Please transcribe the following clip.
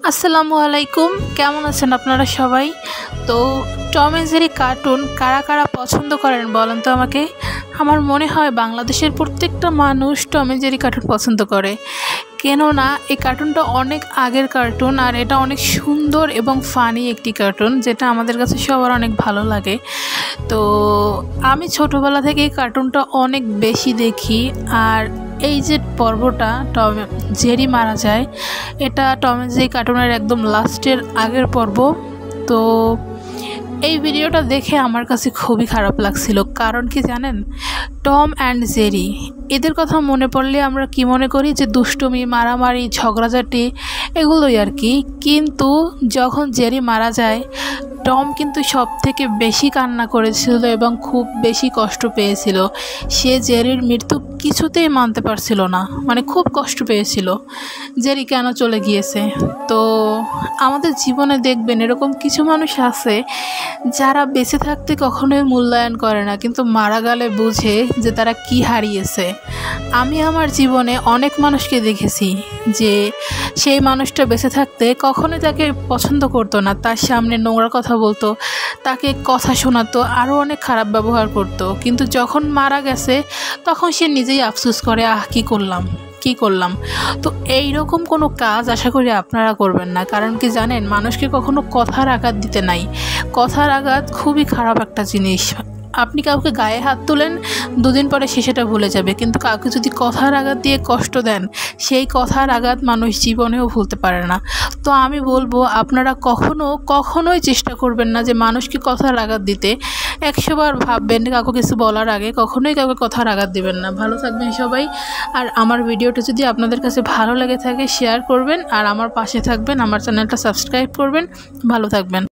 আসসালামু আলাইকুম, কেমন আছেন আপনারা সবাই? তো টম অ্যান্ড জেরি কার্টুন কারা কারা পছন্দ করেন বলেন তো আমাকে। আমার মনে হয় বাংলাদেশের প্রত্যেকটা মানুষ টম অ্যান্ড জেরি কার্টুন পছন্দ করে, কেননা এই কার্টুনটা অনেক আগের কার্টুন আর এটা অনেক সুন্দর এবং ফানি একটি কার্টুন, যেটা আমাদের কাছে সবার অনেক ভালো লাগে। তো আমি ছোটোবেলা থেকে এই কার্টুনটা অনেক বেশি দেখি। আর এই যে পর্বটা টম জেরি মারা যায়, এটা টম অ্যান্ড জেরি কার্টুনের একদম লাস্টের আগের পর্ব। তো এই ভিডিওটা দেখে আমার কাছে খুবই খারাপ লাগছিল। কারণ কি জানেন, টম অ্যান্ড জেরি এদের কথা মনে পড়লে আমরা কি মনে করি যে দুষ্টুমি, মারামারি, ঝগড়াঝাটি এগুলোই আর কি। কিন্তু যখন জেরি মারা যায়, টম কিন্তু সব থেকে বেশি কান্না করেছিল এবং খুব বেশি কষ্ট পেয়েছিল। সে জেরির মৃত্যু কিছুতেই মানতে পারছিল না, মানে খুব কষ্ট পেয়েছিল জেরি কেন চলে গিয়েছে। তো আমাদের জীবনে দেখবেন এরকম কিছু মানুষ আছে যারা বেঁচে থাকতে কখনোই মূল্যায়ন করে না, কিন্তু মারা গেলে বুঝে যে তারা কি হারিয়েছে। আমি আমার জীবনে অনেক মানুষকে দেখেছি যে সেই মানুষটা বেঁচে থাকতে কখনোই তাকে পছন্দ করতো না, তার সামনে নোংরা কথা বলতো, তাকে কথা শোনাতো, আরও অনেক খারাপ ব্যবহার করতো। কিন্তু যখন মারা গেছে তখন সে নিজেই আফসোস করে, কী করলাম। তো এইরকম কোনো কাজ আশা করি আপনারা করবেন না। কারণ কি জানেন, মানুষকে কখনো কথার আঘাত দিতে নাই। কথার আঘাত খুবই খারাপ একটা জিনিস। আপনি কাউকে গায়ে হাত তুলেন, দুদিন পরে সে সেটা ভুলে যাবে, কিন্তু কাউকে যদি কথার আঘাত দিয়ে কষ্ট দেন, সেই কথার আঘাত মানুষ জীবনেও ভুলতে পারে না। তো আমি বলবো আপনারা কখনোই চেষ্টা করবেন না যে মানুষকে কথার আঘাত দিতে। 100 বার ভাববেন কাউকে কিছু বলার আগে, কখনোই কাউকে কথার আঘাত দিবেন না। ভালো থাকবেন সবাই। আর আমার ভিডিওটা যদি আপনাদের কাছে ভালো লেগে থাকে শেয়ার করবেন, আর আমার পাশে থাকবেন, আমার চ্যানেলটা সাবস্ক্রাইব করবেন। ভালো থাকবেন।